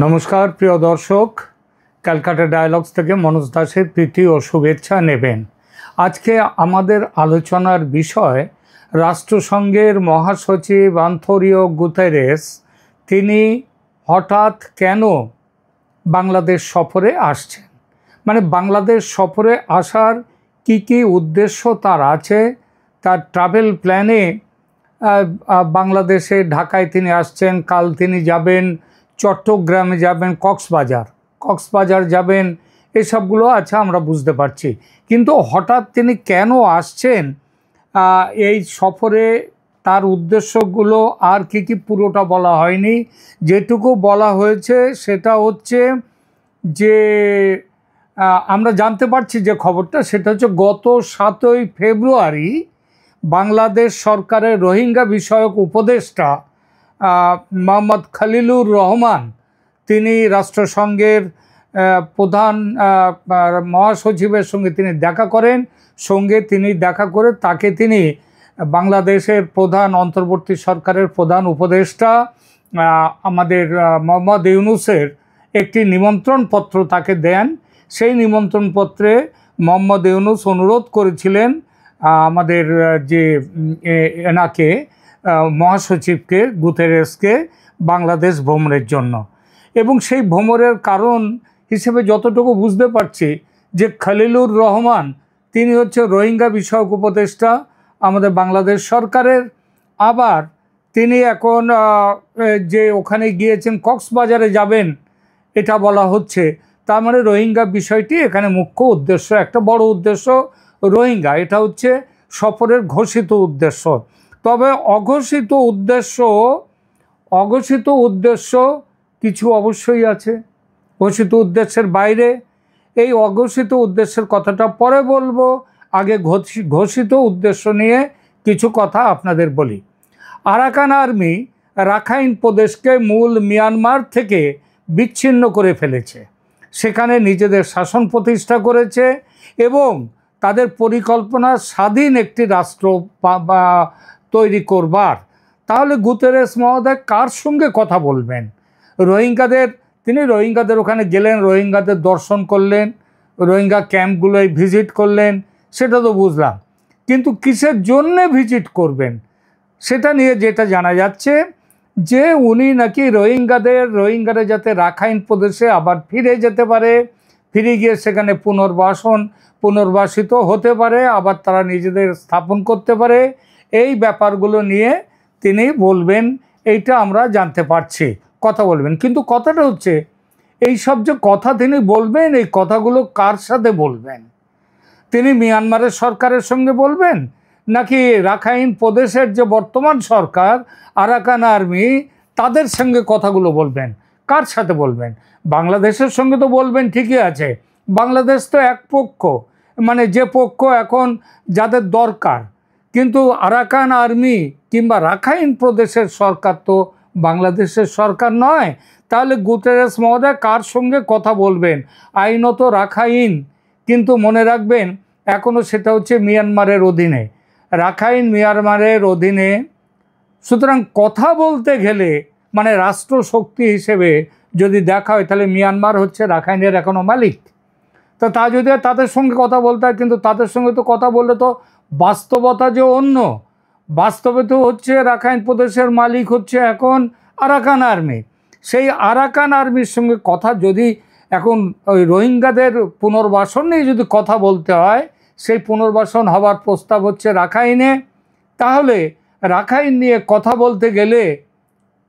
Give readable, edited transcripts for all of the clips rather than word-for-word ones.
নমস্কার প্রিয় দর্শক, ক্যালকাটা ডায়ালগস থেকে মনোজ দাসের প্রীতি ও শুভেচ্ছা নেবেন। আজকে আমাদের আলোচনার বিষয় রাষ্ট্রসংঘের মহাসচিব আন্তোনিও গুতেরেস তিনি হঠাৎ কেন বাংলাদেশ সফরে আসছেন, মানে বাংলাদেশ সফরে আসার কি উদ্দেশ্য তার আছে, তার ট্রাভেল প্ল্যানে বাংলাদেশে ঢাকায় তিনি আসছেন, কাল তিনি যাবেন চট্টগ্রামে, যাবেন কক্সবাজার যাবেন, এসবগুলো আছে আমরা বুঝতে পারছি। কিন্তু হঠাৎ তিনি কেন আসছেন, এই সফরে তার উদ্দেশ্যগুলো আর কি পুরোটা বলা হয়নি। যেটুকু বলা হয়েছে সেটা হচ্ছে যে আমরা জানতে পারছি যে খবরটা, সেটা হচ্ছে গত 7ই ফেব্রুয়ারি বাংলাদেশ সরকারের রোহিঙ্গা বিষয়ক উপদেষ্টা মোহাম্মদ খলিলুর রহমান তিনি রাষ্ট্রসংঘের প্রধান মহাসচিবের সঙ্গে তিনি দেখা করেন। তিনি দেখা করে তাকে তিনি বাংলাদেশের প্রধান অন্তর্বর্তী সরকারের প্রধান উপদেষ্টা আমাদের মোহাম্মদ ইউনূসের একটি নিমন্ত্রণপত্র তাকে দেন। সেই নিমন্ত্রণপত্রে মোহাম্মদ ইউনূস অনুরোধ করেছিলেন আমাদের যে এনাকে মহাসচিবকে গুতেরেসকে বাংলাদেশ ভ্রমণের জন্য, এবং সেই ভ্রমণের কারণ হিসেবে যতটুকু বুঝতে পারছি যে খলিলুর রহমান তিনি হচ্ছে রোহিঙ্গা বিষয়ক উপদেষ্টা আমাদের বাংলাদেশ সরকারের। আবার তিনি এখন যে ওখানে গিয়েছেন কক্সবাজারে যাবেন এটা বলা হচ্ছে, তার মানে রোহিঙ্গা বিষয়টি এখানে মুখ্য উদ্দেশ্য, একটা বড় উদ্দেশ্য রোহিঙ্গা, এটা হচ্ছে সফরের ঘোষিত উদ্দেশ্য। তবে অঘোষিত উদ্দেশ্য কিছু অবশ্যই আছে ঘোষিত উদ্দেশ্যের বাইরে। এই অঘোষিত উদ্দেশ্যের কথাটা পরে বলবো, আগে ঘোষিত উদ্দেশ্য নিয়ে কিছু কথা আপনাদের বলি। আরাকান আর্মি রাখাইন প্রদেশকে মূল মিয়ানমার থেকে বিচ্ছিন্ন করে ফেলেছে, সেখানে নিজেদের শাসন প্রতিষ্ঠা করেছে এবং তাদের পরিকল্পনা স্বাধীন একটি রাষ্ট্র তৈরি করবার। তাহলে গুতেরেস মহোদয় কার সঙ্গে কথা বলবেন? তিনি রোহিঙ্গাদের ওখানে গেলেন, রোহিঙ্গাদের দর্শন করলেন, রোহিঙ্গা ক্যাম্পগুলোয় ভিজিট করলেন, সেটা তো বুঝলাম, কিন্তু কিসের জন্যে ভিজিট করবেন সেটা নিয়ে যেটা জানা যাচ্ছে যে উনি নাকি রোহিঙ্গারা যাতে রাখাইন প্রদেশে আবার ফিরে যেতে পারে, ফিরে গিয়ে সেখানে পুনর্বাসিত হতে পারে, আবার তারা নিজেদের স্থাপন করতে পারে, এই ব্যাপারগুলো নিয়ে তিনি বলবেন, এইটা আমরা জানতে পারছি, কথা বলবেন। কিন্তু কথাটা হচ্ছে এই সব যে কথা তিনি বলবেন, এই কথাগুলো কার সাথে বলবেন? তিনি মিয়ানমারের সরকারের সঙ্গে বলবেন, নাকি রাখাইন প্রদেশের যে বর্তমান সরকার আরাকান আর্মি তাদের সঙ্গে কথাগুলো বলবেন? কার সাথে বলবেন? বাংলাদেশের সঙ্গে তো বলবেন, ঠিকই আছে, বাংলাদেশ তো এক পক্ষ, মানে যে পক্ষ এখন যাদের দরকার, কিন্তু আরাকান আর্মি কিংবা রাখাইন প্রদেশের সরকার তো বাংলাদেশের সরকার নয়। তাহলে গুতেরেস মহোদয় কার সঙ্গে কথা বলবেন? আইনত রাখাইন, কিন্তু মনে রাখবেন এখনও সেটা হচ্ছে মিয়ানমারের অধীনে, রাখাইন মিয়ানমারের অধীনে। সুতরাং কথা বলতে গেলে মানে রাষ্ট্রশক্তি হিসেবে যদি দেখা হয়, তাহলে মিয়ানমার হচ্ছে রাখাইনের এখনও মালিক। তো তা যদি তাদের সঙ্গে কথা বলতে হয়, কিন্তু তাদের সঙ্গে তো কথা বললে তো বাস্তবতা যে অন্য, বাস্তবে তো হচ্ছে রাখাইন প্রদেশের মালিক হচ্ছে এখন আরাকান আর্মি। সেই আরাকান আর্মির সঙ্গে কথা যদি এখন ওই রোহিঙ্গাদের পুনর্বাসন নিয়ে যদি কথা বলতে হয়, সেই পুনর্বাসন হওয়ার প্রস্তাব হচ্ছে রাখাইনে, তাহলে রাখাইন নিয়ে কথা বলতে গেলে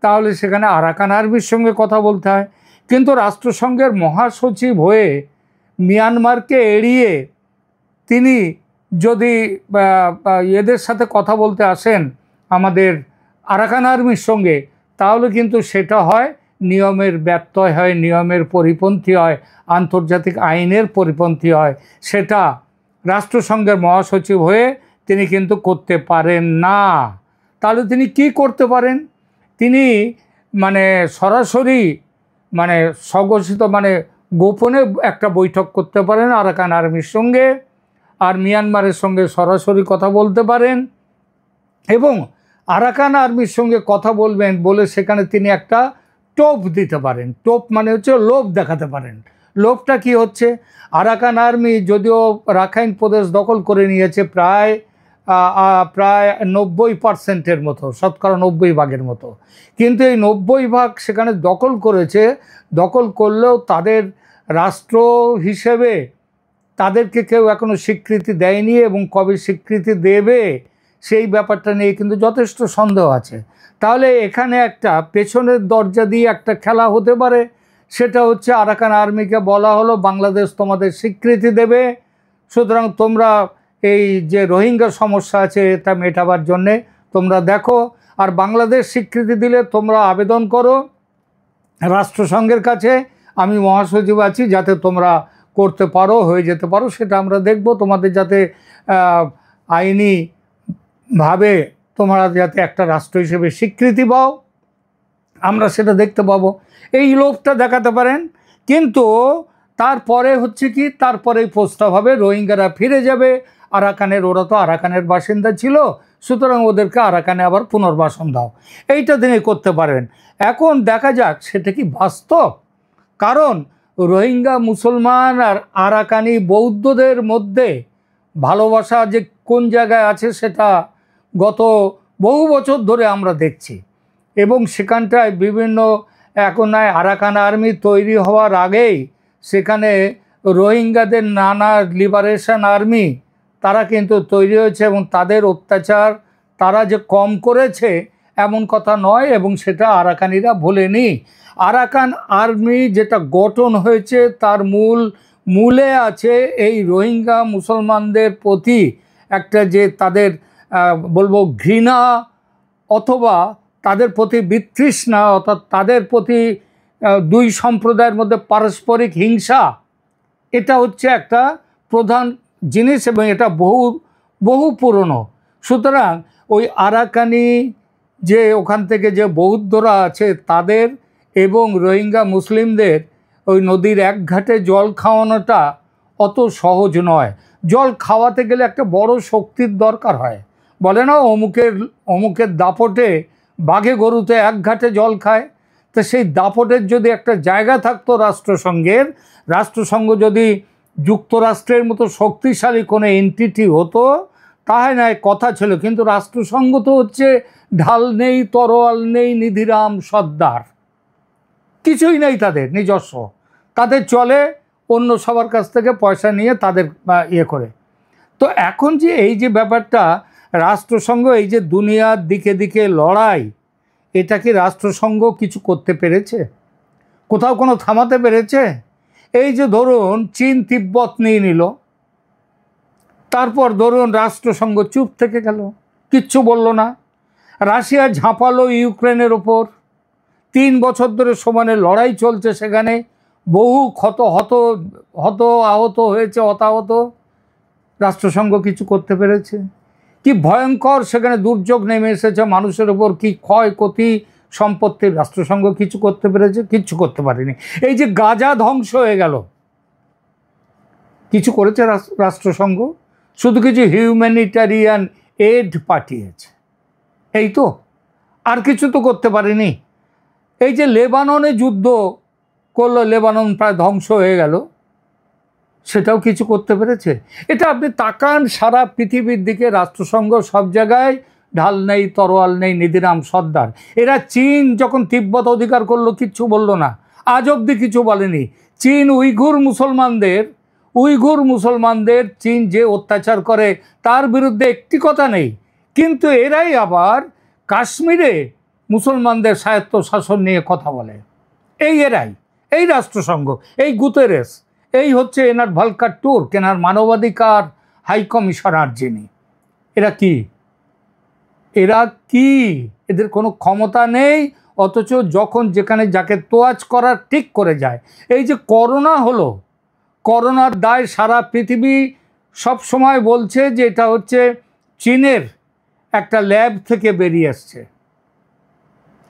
তাহলে সেখানে আরাকান আর্মির সঙ্গে কথা বলতে হয়। কিন্তু রাষ্ট্রসংঘের মহাসচিব হয়ে মিয়ানমারকে এড়িয়ে তিনি যদি এদের সাথে কথা বলতে আসেন আমাদের আরাকান আর্মির সঙ্গে, তাহলে কিন্তু সেটা হয় নিয়মের ব্যত্যয় হয়, নিয়মের পরিপন্থী হয়, আন্তর্জাতিক আইনের পরিপন্থী হয়। সেটা রাষ্ট্রসংঘের মহাসচিব হয়ে তিনি কিন্তু করতে পারেন না। তাহলে তিনি কি করতে পারেন? তিনি মানে সরাসরি মানে স্বঘোষিত মানে গোপনে একটা বৈঠক করতে পারেন আরাকান আর্মির সঙ্গে, আর মিয়ানমারের সঙ্গে সরাসরি কথা বলতে পারেন, এবং আরাকান আর্মির সঙ্গে কথা বলবেন বলে সেখানে তিনি একটা টোপ দিতে পারেন। টোপ মানে হচ্ছে লোভ দেখাতে পারেন। লোভটা কি হচ্ছে, আরাকান আর্মি যদিও রাখাইন প্রদেশ দখল করে নিয়েছে প্রায় প্রায় 90% মতো, শতকরা 90 ভাগের মতো, কিন্তু এই 90 ভাগ সেখানে দখল করেছে। দখল করলেও তাদের রাষ্ট্র হিসেবে তাদেরকে কেউ এখনো স্বীকৃতি দেয়নি, এবং কবে স্বীকৃতি দেবে সেই ব্যাপারটা নিয়ে কিন্তু যথেষ্ট সন্দেহ আছে। তাহলে এখানে একটা পেছনের দরজা দিয়ে একটা খেলা হতে পারে। সেটা হচ্ছে আরাকান আর্মিকে বলা হলো বাংলাদেশ তোমাদের স্বীকৃতি দেবে, সুতরাং তোমরা এই যে রোহিঙ্গা সমস্যা আছে এটা মেটাবার জন্যে তোমরা দেখো, আর বাংলাদেশ স্বীকৃতি দিলে তোমরা আবেদন করো রাষ্ট্রসংঘের কাছে, আমি মহাসচিব আছি, যাতে তোমরা করতে পারো, হয়ে যেতে পারো, সেটা আমরা দেখব। তোমাদের যাতে আইনিভাবে তোমরা যাতে একটা রাষ্ট্র হিসেবে স্বীকৃতি পাও, আমরা সেটা দেখতে পাবো। এই লোভটা দেখাতে পারেন। কিন্তু তারপরে হচ্ছে কি, তারপরে প্রস্তাব হবে রোহিঙ্গারা ফিরে যাবে আরাকানের, ওরা তো আরাকানের বাসিন্দা ছিল, সুতরাং ওদেরকে আরাকানে আবার পুনর্বাসন দাও। এইটা তিনি করতে পারেন। এখন দেখা যাক সেটা কি বাস্তব, কারণ রোহিঙ্গা মুসলমান আর আরাকানি বৌদ্ধদের মধ্যে ভালোবাসা যে কোন জায়গায় আছে সেটা গত বহু বছর ধরে আমরা দেখছি। এবং সেখানটায় বিভিন্ন, এখন নয় আরাকান আর্মি তৈরি হওয়ার আগেই সেখানে রোহিঙ্গাদের নানা লিবারেশন আর্মি তারা কিন্তু তৈরি হয়েছে, এবং তাদের অত্যাচার তারা যে কম করেছে এমন কথা নয়, এবং সেটা আরাকানিরা ভোলেনি। আরাকান আর্মি যেটা গঠন হয়েছে তার মূলে আছে এই রোহিঙ্গা মুসলমানদের প্রতি একটা যে তাদের বলবো ঘৃণা, অথবা তাদের প্রতি বিতৃষ্ণা, অর্থাৎ তাদের প্রতি দুই সম্প্রদায়ের মধ্যে পারস্পরিক হিংসা। এটা হচ্ছে একটা প্রধান জিনিস, এবং এটা বহু পুরনো। সুতরাং ওই আরাকানি যে ওখান থেকে যে বৌদ্ধরা আছে তাদের এবং রোহিঙ্গা মুসলিমদের ওই নদীর এক ঘাটে জল খাওয়ানোটা অত সহজ নয়। জল খাওয়াতে গেলে একটা বড় শক্তির দরকার হয়। বলে না অমুকের দাপটে বাঘে গরুতে এক ঘাটে জল খায়। তো সেই দাপটের যদি একটা জায়গা থাকতো রাষ্ট্রসংঘ যদি যুক্তরাষ্ট্রের মতো শক্তিশালী কোনো এন্টিটি হতো তাহলে নয় কথা ছিল, কিন্তু রাষ্ট্রসংঘ তো হচ্ছে ঢাল নেই, তরোয়াল নেই, নিধিরাম সর্দার, কিছুই নেই তাদের নিজস্ব। তাদের চলে অন্য সবার কাছ থেকে পয়সা নিয়ে তাদের ইয়ে করে। তো এখন যে এই যে ব্যাপারটা রাষ্ট্রসংঘ, এই যে দুনিয়ার দিকে দিকে লড়াই, এটা কি রাষ্ট্রসংঘ কিছু করতে পেরেছে? কোথাও কোনো থামাতে পেরেছে? এই যে ধরুন চীন তিব্বত নিয়ে নিল, তারপর ধরুন রাষ্ট্রসংঘ চুপ থেকে গেল, কিচ্ছু বলল না। রাশিয়া ঝাঁপালো ইউক্রেনের ওপর, 3 বছর ধরে সমানে লড়াই চলছে, সেখানে বহু আহত হয়েছে, হতাহত। রাষ্ট্রসংঘ কিছু করতে পেরেছে? কি ভয়ঙ্কর সেখানে দুর্যোগ নেমে এসেছে মানুষের ওপর, কি ক্ষয়ক্ষতি সম্পত্তির, রাষ্ট্রসংঘ কিছু করতে পেরেছে? কিচ্ছু করতে পারেনি। এই যে গাজা ধ্বংস হয়ে গেল, কিছু করেছে রাষ্ট্রসংঘ? শুধু কিছু হিউম্যানিটারিয়ান এড পাঠিয়েছে, এই তো, আর কিছু তো করতে পারেনি। এই যে লেবাননে যুদ্ধ করলো, লেবানন প্রায় ধ্বংস হয়ে গেল, সেটাও কিছু করতে পেরেছে? এটা আপনি তাকান সারা পৃথিবীর দিকে, রাষ্ট্রসংঘ সব জায়গায় ঢাল নেই, তরোয়াল নেই, নিধিরাম সর্দার। এরা চীন যখন তিব্বত অধিকার করলো কিচ্ছু বলল না, আজ অবধি কিছু বলেনি। চীন উইঘুর মুসলমানদের চীন যে অত্যাচার করে তার বিরুদ্ধে একটি কথা নেই, কিন্তু এরাই আবার কাশ্মীরে মুসলমানদের স্বায়ত্ত শাসন নিয়ে কথা বলে। এই রাষ্ট্রসংঘ, এই গুতেরেস, এই হচ্ছে এনার ভলকার টুর্ক, এনার মানবাধিকার হাই কমিশনার যিনি। এরা কি এদের কোনো ক্ষমতা নেই, অথচ যখন যেখানে যাকে তোয়াজ করার ঠিক করে যায়। এই যে করোনা হলো, করোনার দায় সারা পৃথিবী সব সময় বলছে যে এটা হচ্ছে চীনের একটা ল্যাব থেকে বেরিয়ে আসছে,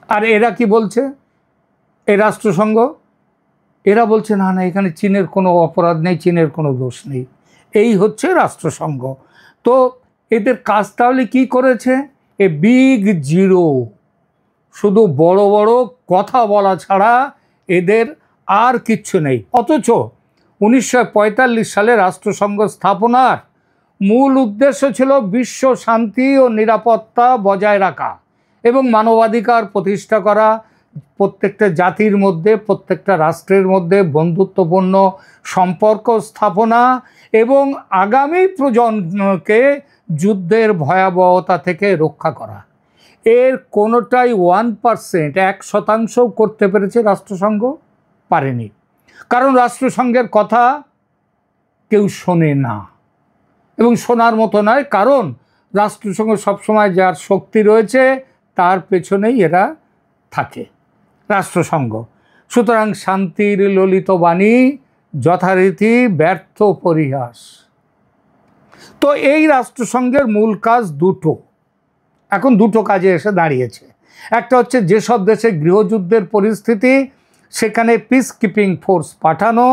আর এরা কি বলছে, এই রাষ্ট্রসংঘ, এরা বলছে না এখানে চীনের কোনো অপরাধ নেই, চীনের কোনো দোষ নেই। এই হচ্ছে রাষ্ট্রসংঘ। তো এদের কাজ তাহলে কি করেছে? এ বিগ জিরো, শুধু বড় বড় কথা বলা ছাড়া এদের আর কিচ্ছু নেই। অথচ 1945 সালে রাষ্ট্রসংঘ স্থাপনার মূল উদ্দেশ্য ছিল বিশ্ব শান্তি ও নিরাপত্তা বজায় রাখা এবং মানবাধিকার প্রতিষ্ঠা করা, প্রত্যেকটা জাতির মধ্যে, প্রত্যেকটা রাষ্ট্রের মধ্যে বন্ধুত্বপূর্ণ সম্পর্ক স্থাপনা এবং আগামী প্রজন্মকে যুদ্ধের ভয়াবহতা থেকে রক্ষা করা। এর কোনোটাই 1%, 1% করতে পেরেছে রাষ্ট্রসংঘ? পারেনি। কারণ রাষ্ট্রসংঘের কথা কেউ শোনে না এবং শোনার মতো নয়, কারণ রাষ্ট্রসংঘ সবসময় যার শক্তি রয়েছে তার পেছনেই এরা থাকে, রাষ্ট্রসংঘ। সুতরাং শান্তির ললিত বাণী যথারীতি ব্যর্থ পরিহাস। তো এই রাষ্ট্রসংঘের মূল কাজ দুটো, এখন দুটো কাজে এসে দাঁড়িয়েছে। একটা হচ্ছে যেসব দেশে গৃহযুদ্ধের পরিস্থিতি সেখানে পিস কিপিং ফোর্স পাঠানো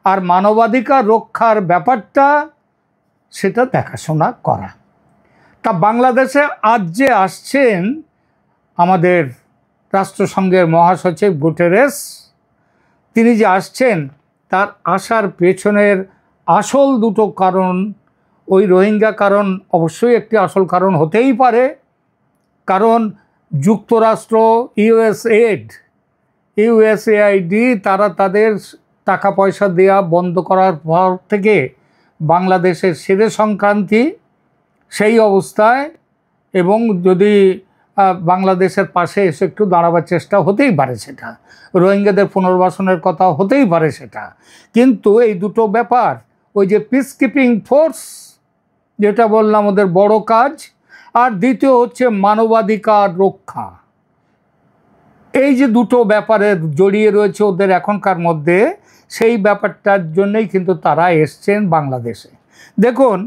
আর মানবাধিকার রক্ষার ব্যাপারটা সেটা দেখাশোনা করা। তা বাংলাদেশে আজ যে আসছেন আমাদের রাষ্ট্রসংঘের মহাসচিব গুটেরেস, তিনি যে আসছেন তার আসার পেছনের আসল দুটো কারণ, ওই রোহিঙ্গা কারণ অবশ্যই একটি আসল কারণ হতেই পারে, কারণ যুক্তরাষ্ট্র, ইউএসএআইডি তারা তাদের টাকা পয়সা দেওয়া বন্ধ করার পর থেকে বাংলাদেশের সেরে সংক্রান্তি সেই অবস্থায়, এবং যদি বাংলাদেশের পাশে এসে একটু দাঁড়াবার চেষ্টা হতেই পারে, সেটা রোহিঙ্গাদের পুনর্বাসনের কথা হতেই পারে সেটা। কিন্তু এই দুটো ব্যাপার, ওই যে পিস কিপিং ফোর্স যেটা বললাম ওদের বড় কাজ, আর দ্বিতীয় হচ্ছে মানবাধিকার রক্ষা, এই যে দুটো ব্যাপারে জড়িয়ে রয়েছে ওদের এখনকার মধ্যে, সেই ব্যাপারটার জন্যই কিন্তু তারা এসছেন বাংলাদেশে। দেখুন,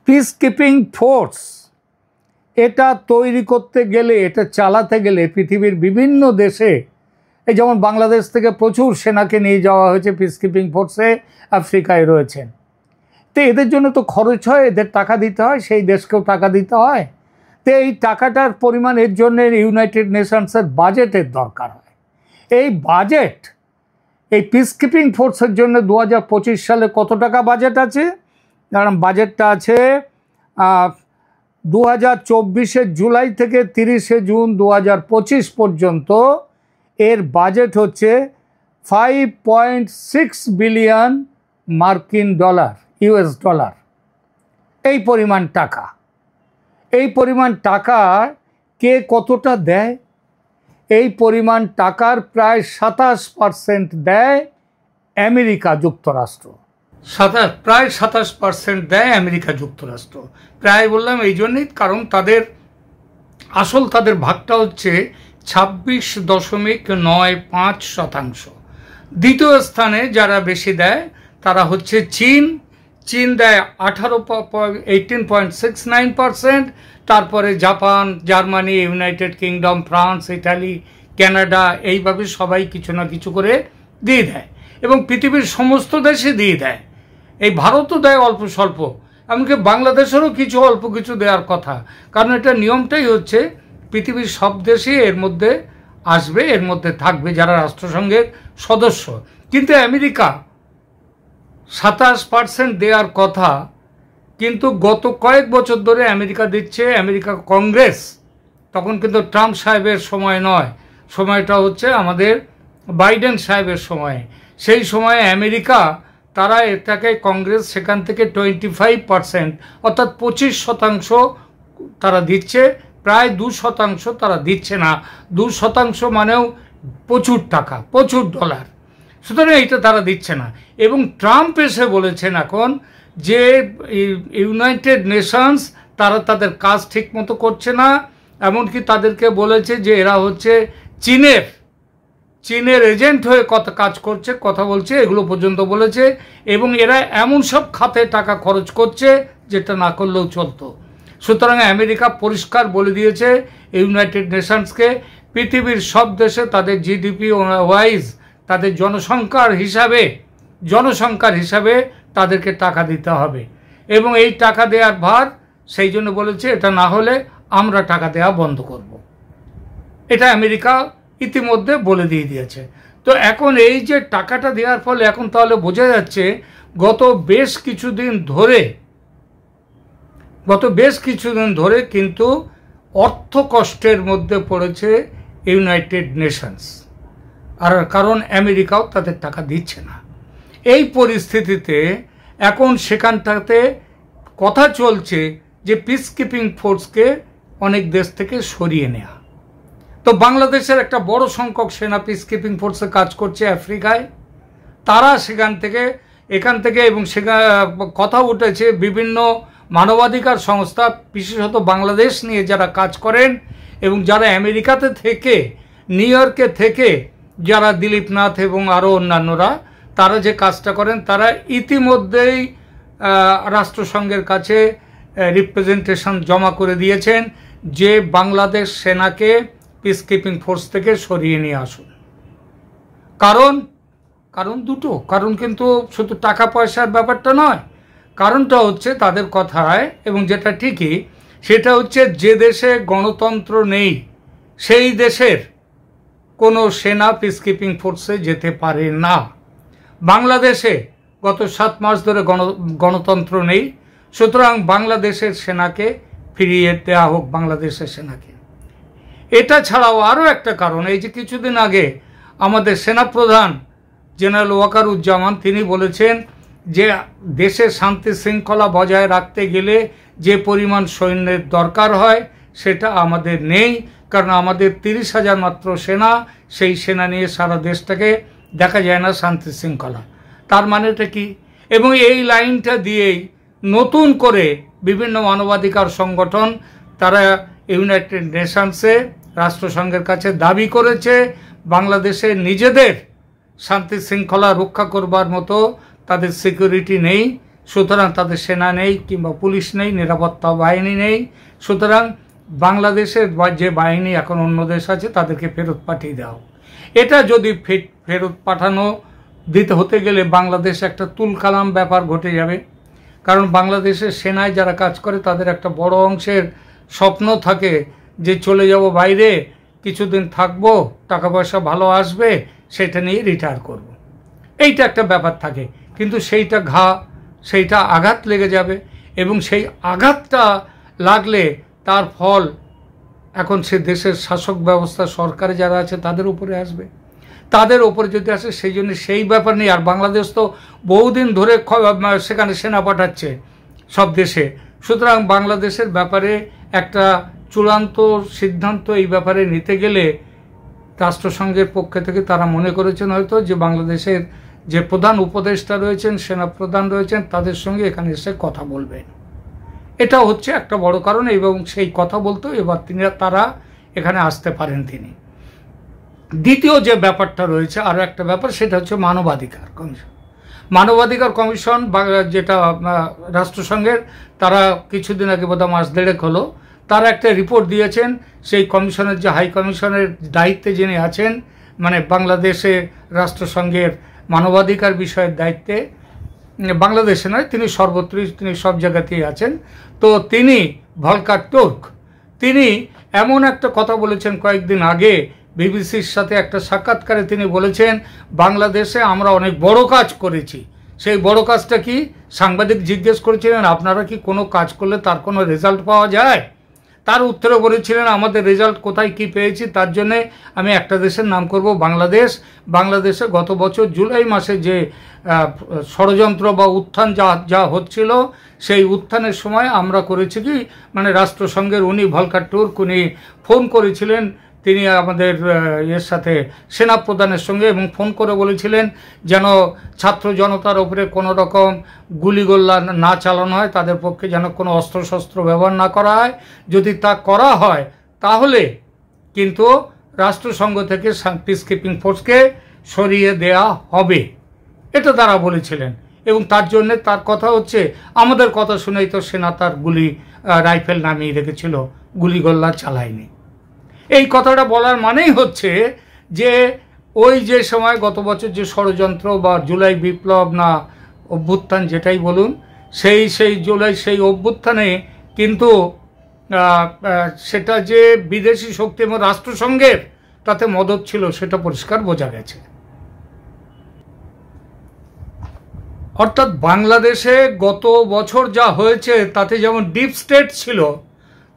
পিস কিপিং ফোর্স এটা তৈরি করতে গেলে, এটা চালাতে গেলে পৃথিবীর বিভিন্ন দেশে, এই যেমন বাংলাদেশ থেকে প্রচুর সেনাকে নিয়ে যাওয়া হয়েছে পিস কিপিং ফোর্সে, আফ্রিকায় রয়েছেন। তো এদের জন্য তো খরচ হয়, এদের টাকা দিতে হয়, সেই দেশকেও টাকা দিতে হয়। তো এই টাকাটার পরিমাণ এর জন্য ইউনাইটেড নেশনসের বাজেটের দরকার হয়। এই বাজেট, এই পিস কিপিং ফোর্সের জন্য 2025 সালে কত টাকা বাজেট আছে? কারণ বাজেটটা আছে 2024 জুলাই থেকে 30 জুন 2025 পর্যন্ত এর বাজেট হচ্ছে $5.6 বিলিয়ন মার্কিন ডলার, ইউএস ডলার। এই পরিমাণ টাকা, এই পরিমাণ টাকা কে কতটা দেয়? এই পরিমাণ টাকার প্রায় 27% দেয় আমেরিকা যুক্তরাষ্ট্র। প্রায় 27% দেয় আমেরিকা যুক্তরাষ্ট্র। প্রায় বললাম এই জন্যই, কারণ তাদের ভাগটা হচ্ছে 26.95%। দ্বিতীয় স্থানে যারা বেশি দেয় তারা হচ্ছে চীন। চীন দেয় 18.69%। তারপরে Japan, Germany, United kingdom, France, Italy, Canada, এইভাবে সবাই কিছু না কিছু করে দিয়ে দেয়, এবং পৃথিবীর সমস্ত দেশে দিয়ে দেয়। এই ভারতও দেয় অল্প স্বল্প, এমনকি বাংলাদেশেরও কিছু অল্প কিছু দেওয়ার কথা, কারণ এটা নিয়মটাই হচ্ছে পৃথিবীর সব দেশই এর মধ্যে আসবে, এর মধ্যে থাকবে যারা রাষ্ট্রসংঘের সদস্য। কিন্তু আমেরিকা 27% দেওয়ার কথা, কিন্তু গত কয়েক বছর ধরে আমেরিকা দিচ্ছে। আমেরিকা কংগ্রেস, তখন কিন্তু ট্রাম্প সাহেবের সময় নয়, সময়টা হচ্ছে আমাদের বাইডেন সাহেবের সময়। সেই সময়ে আমেরিকা তারা এটাকে কংগ্রেস সেখান থেকে 25%, অর্থাৎ 25% তারা দিচ্ছে, প্রায় 2% তারা দিচ্ছে না। 2% মানেও প্রচুর টাকা, প্রচুর ডলার। সুতরাং এইটা তারা দিচ্ছে না। এবং ট্রাম্প এসে বলেছেন এখন যে ইউনাইটেড নেশনস তারা তাদের কাজ ঠিক মতো করছে না, এমনকি তাদেরকে বলেছে যে এরা হচ্ছে চীনের এজেন্ট হয়ে কাজ করছে, কথা বলছে, এগুলো পর্যন্ত বলেছে। এবং এরা এমন সব খাতে টাকা খরচ করছে যেটা না করলেও চলতো। সুতরাং আমেরিকা পরিষ্কার বলে দিয়েছে ইউনাইটেড নেশনসকে, পৃথিবীর সব দেশে তাদের জিডিপি ওয়াইজ, তাদের জনসংখ্যার হিসাবে তাদেরকে টাকা দিতে হবে, এবং এই টাকা দেওয়ার ভার সেই জন্য বলেছে এটা না হলে আমরা টাকা দেওয়া বন্ধ করব। এটা আমেরিকা ইতিমধ্যে বলে দিয়ে দিয়েছে। তো এখন এই যে টাকাটা দেওয়ার ফলে এখন তাহলে বোঝা যাচ্ছে গত বেশ কিছুদিন ধরে কিন্তু অর্থ কষ্টের মধ্যে পড়েছে ইউনাইটেড নেশনস, আর কারণ আমেরিকাও তাদের টাকা দিচ্ছে না। এই পরিস্থিতিতে এখন সেখানটাতে কথা চলছে যে পিস কিপিং ফোর্সকে অনেক দেশ থেকে সরিয়ে নেওয়া। তো বাংলাদেশের একটা বড় সংখ্যক সেনা পিস কিপিং ফোর্সে কাজ করছে আফ্রিকায়। তারা এখান থেকে এবং কথা উঠেছে বিভিন্ন মানবাধিকার সংস্থা, বিশেষত বাংলাদেশ নিয়ে যারা কাজ করেন এবং যারা আমেরিকাতে থেকে, নিউ ইয়র্কে থেকে যারা দিলীপ নাথ এবং আরও অন্যান্যরা, তারা যে কাজটা করেন, তারা ইতিমধ্যেই রাষ্ট্রসংঘের কাছে রিপ্রেজেন্টেশন জমা করে দিয়েছেন যে বাংলাদেশ সেনাকে পিস কিপিং ফোর্স থেকে সরিয়ে নিয়ে আসুন। কারণ দুটো, কারণ কিন্তু শুধু টাকা পয়সার ব্যাপারটা নয়। কারণটা হচ্ছে তাদের কথায়, এবং যেটা ঠিকই, সেটা হচ্ছে যে দেশে গণতন্ত্র নেই সেই দেশের কোনো সেনা পিস কিপিং ফোর্সে যেতে পারে না। বাংলাদেশে গত 7 মাস ধরে গণতন্ত্র নেই, সুতরাং বাংলাদেশের সেনাকে ফিরিয়ে দেওয়া হোক বাংলাদেশের সেনাকে। এটা ছাড়াও আরও একটা কারণ, এই যে কিছুদিন আগে আমাদের সেনাপ্রধান জেনারেল ওয়াকারুজ্জামান তিনি বলেছেন যে দেশের শান্তি শৃঙ্খলা বজায় রাখতে গেলে যে পরিমাণ সৈন্যের দরকার হয় সেটা আমাদের নেই, কারণ আমাদের 30,000 মাত্র সেনা, সেই সেনা নিয়ে সারা দেশটাকে দেখা যায় না শান্তি শৃঙ্খলা। তার মানেটা কি? এবং এই লাইনটা দিয়েই নতুন করে বিভিন্ন মানবাধিকার সংগঠন তারা ইউনাইটেড নেশনসে রাষ্ট্রসংঘের কাছে দাবি করেছে বাংলাদেশে নিজেদের শান্তি শৃঙ্খলা রক্ষা করবার মতো তাদের সিকিউরিটি নেই, সুতরাং তাদের সেনা নেই কিংবা পুলিশ নেই, নিরাপত্তা বাহিনী নেই। সুতরাং বাংলাদেশের যে বাহিনী এখন অন্য দেশ আছে তাদেরকে ফেরত পাঠিয়ে দাও। এটা যদি ফেরত দিতে হতে গেলে বাংলাদেশে একটা তুলকালাম ব্যাপার ঘটে যাবে, কারণ বাংলাদেশের সেনায় যারা কাজ করে তাদের একটা বড় অংশের স্বপ্ন থাকে যে চলে যাব বাইরে, কিছুদিন থাকবো, টাকা পয়সা ভালো আসবে, সেটা নিয়ে রিটায়ার করব। এইটা একটা ব্যাপার থাকে, কিন্তু সেইটা আঘাত লেগে যাবে, এবং সেই আঘাতটা লাগলে তার ফল এখন সে দেশের শাসক ব্যবস্থা, সরকারে যারা আছে তাদের উপরে আসবে। তাদের ওপরে যদি আসে, সেই জন্য সেই ব্যাপার নেই। আর বাংলাদেশ তো বহুদিন ধরে সেখানে সেনা পাঠাচ্ছে সব দেশে, সুতরাং বাংলাদেশের ব্যাপারে একটা চূড়ান্ত সিদ্ধান্ত এই ব্যাপারে নিতে গেলে রাষ্ট্রসংঘের পক্ষে থেকে তারা মনে করেছেন হয়তো যে বাংলাদেশের যে প্রধান উপদেষ্টা রয়েছেন, সেনা প্রধান রয়েছেন, তাদের সঙ্গে এখানে এসে কথা বলবেন। এটা হচ্ছে একটা বড় কারণ, এবং সেই কথা বলতেও এবার তারা এখানে আসতে পারেন তিনি। দ্বিতীয় যে ব্যাপারটা রয়েছে, আরও একটা ব্যাপার, সেটা হচ্ছে মানবাধিকার কমিশন। মানবাধিকার কমিশন যেটা রাষ্ট্রসংঘের, তারা কিছুদিন আগে বোধহয় মাস দেড়েক হলো, তারা একটা রিপোর্ট দিয়েছেন। সেই কমিশনের যে হাই কমিশনের দায়িত্বে যিনি আছেন, মানে বাংলাদেশে রাষ্ট্রসংঘের মানবাধিকার বিষয়ের দায়িত্বে, বাংলাদেশে নয়, তিনি সর্বত্রই, তিনি সব জায়গাতেই আছেন। তো তিনি ভলকার তুর্ক, তিনি এমন একটা কথা বলেছেন কয়েকদিন আগে বিবিসির সাথে একটা সাক্ষাৎকারে, তিনি বলেছেন বাংলাদেশে আমরা অনেক বড় কাজ করেছি। সেই বড় কাজটা কি? সাংবাদিক জিজ্ঞেস করেছিলেন আপনারা কি কোনো কাজ করলে তার কোনো রেজাল্ট পাওয়া যায়? তার উত্তরে বলেছিলেন আমাদের রেজাল্ট কোথায় কি পেয়েছি তার জন্যে আমি একটা দেশের নাম করব, বাংলাদেশ। বাংলাদেশে গত বছর জুলাই মাসে যে ষড়যন্ত্র বা উত্থান যা হচ্ছিল, সেই উত্থানের সময় আমরা করেছি কি, মানে রাষ্ট্রসংঘের উনি ভলকার তুর্ক, উনি ফোন করেছিলেন তিনি আমাদের এর সাথে সেনাপ্রধানের সঙ্গে, এবং ফোন করে বলেছিলেন যেন ছাত্র জনতার উপরে কোনো রকম গুলিগোল্লা না চালানো হয়, তাদের পক্ষে যেন কোনো অস্ত্রশস্ত্র ব্যবহার না করা হয়। যদি তা করা হয় তাহলে কিন্তু রাষ্ট্রসংঘ থেকে পিস কিপিং ফোর্সকে সরিয়ে দেয়া হবে, এটা তারা বলেছিলেন। এবং তার জন্যে তার কথা হচ্ছে আমাদের কথা শুনেই তো সেনা তার রাইফেল নামিয়ে রেখেছিল, গুলিগোল্লা চালায়নি। এই কথাটা বলার মানেই হচ্ছে যে ওই যে সময় গত বছর যে ষড়যন্ত্র বা জুলাই বিপ্লব না অভ্যুত্থান যেটাই বলুন, সেই জুলাই সেই অভ্যুত্থানে কিন্তু সেটা যে বিদেশি শক্তি এবং রাষ্ট্রসংঘের তাতে মদত ছিল সেটা পরিষ্কার বোঝা গেছে। অর্থাৎ বাংলাদেশে গত বছর যা হয়েছে তাতে যেমন ডিপ স্টেট ছিল,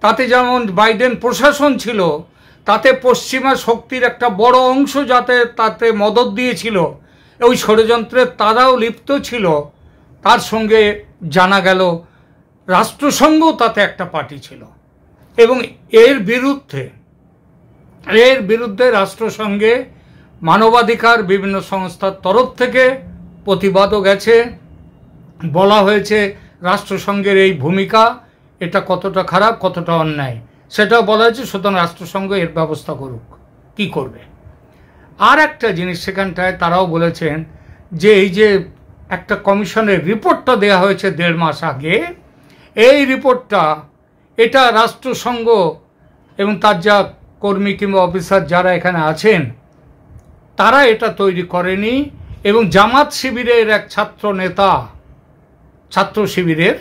তাতে যেমন বাইডেন প্রশাসন ছিল, তাতে পশ্চিমা শক্তির একটা বড় অংশ যাতে তাতে মদত দিয়েছিল, ওই ষড়যন্ত্রে তারাও লিপ্ত ছিল। তার সঙ্গে জানা গেল রাষ্ট্রসংঘও তাতে একটা পার্টি ছিল এবং এর বিরুদ্ধে রাষ্ট্রসংঘে মানবাধিকার বিভিন্ন সংস্থার তরফ থেকে প্রতিবাদও গেছে। বলা হয়েছে রাষ্ট্রসংঘের এই ভূমিকা এটা কতটা খারাপ, কতটা অন্যায় সেটাও বলা হয়েছে। সুতরাং রাষ্ট্রসংঘ এর ব্যবস্থা করুক, কি করবে। আর একটা জিনিস সেখানটায় তারাও বলেছেন যে এই যে একটা কমিশনের রিপোর্টটা দেওয়া হয়েছে 1.5 মাস আগে, এই রিপোর্টটা এটা রাষ্ট্রসংঘ এবং তার যা কর্মী কিংবা অফিসার যারা এখানে আছেন তারা এটা তৈরি করেনি। এবং জামাত শিবিরের এক ছাত্র শিবিরের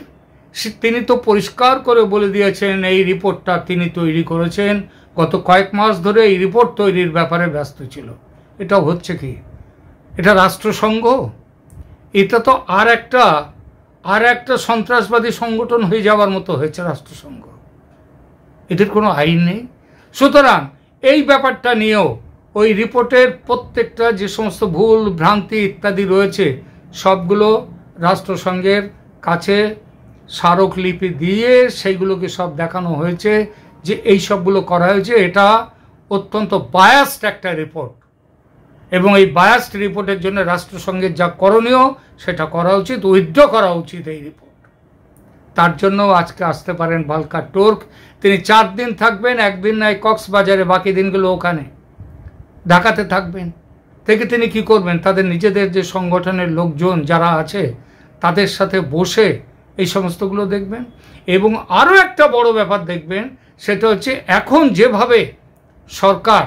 তিনি তো পরিষ্কার করে বলে দিয়েছেন এই রিপোর্টটা তিনি তৈরি করেছেন, গত কয়েক মাস ধরে এই রিপোর্ট তৈরির ব্যাপারে ব্যস্ত ছিল। এটা হচ্ছে কি, এটা রাষ্ট্রসংঘ, এটা তো আর একটা সন্ত্রাসবাদী সংগঠন হয়ে যাওয়ার মতো হয়েছে রাষ্ট্রসংঘ। এদের কোনো আইন নেই। সুতরাং এই ব্যাপারটা নিয়েও ওই রিপোর্টের প্রত্যেকটা যে সমস্ত ভুল ভ্রান্তি ইত্যাদি রয়েছে সবগুলো রাষ্ট্রসংঘের কাছে স্মারকলিপি দিয়ে সেইগুলোকে সব দেখানো হয়েছে যে এই সবগুলো করা হয়েছে। এটা অত্যন্ত বায়াসড একটা রিপোর্ট এবং এই বায়াসড রিপোর্টের জন্য রাষ্ট্রসংঘের যা করণীয় সেটা করা উচিত, উইথড্র করা উচিত এই রিপোর্ট। তার জন্য আজকে আসতে পারেন ভালকার তুর্ক, তিনি 4 দিন থাকবেন, একদিন নাই কক্সবাজারে, বাকি দিনগুলো ওখানে ঢাকাতে থাকবেন। থেকে তিনি কি করবেন, তাদের নিজেদের যে সংগঠনের লোকজন যারা আছে তাদের সাথে বসে এই সমস্তগুলো দেখবেন। এবং আরও একটা বড় ব্যাপার দেখবেন, সেটা হচ্ছে এখন যেভাবে সরকার,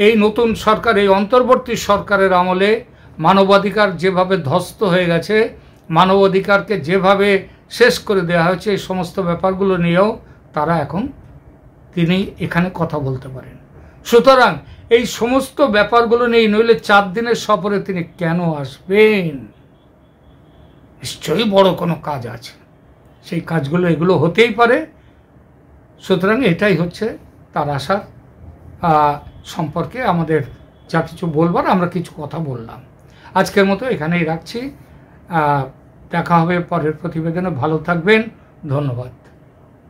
এই নতুন সরকার, এই অন্তর্বর্তী সরকারের আমলে মানবাধিকার যেভাবে ধ্বস্ত হয়ে গেছে, মানবাধিকারকে যেভাবে শেষ করে দেওয়া হয়েছে, এই সমস্ত ব্যাপারগুলো নিয়েও তারা এখন তিনি এখানে কথা বলতে পারেন। সুতরাং এই সমস্ত ব্যাপারগুলো নেই, নইলে 4 দিনের সফরে তিনি কেন আসবেন? নিশ্চয়ই বড় কোনো কাজ আছে, সেই কাজগুলো এগুলো হতেই পারে। সুতরাং এটাই হচ্ছে তার আসার সম্পর্কে আমাদের যা কিছু বলবার, আমরা কিছু কথা বললাম। আজকের মতো এখানেই রাখছি, দেখা হবে পরের প্রতিবেদনে। ভালো থাকবেন, ধন্যবাদ।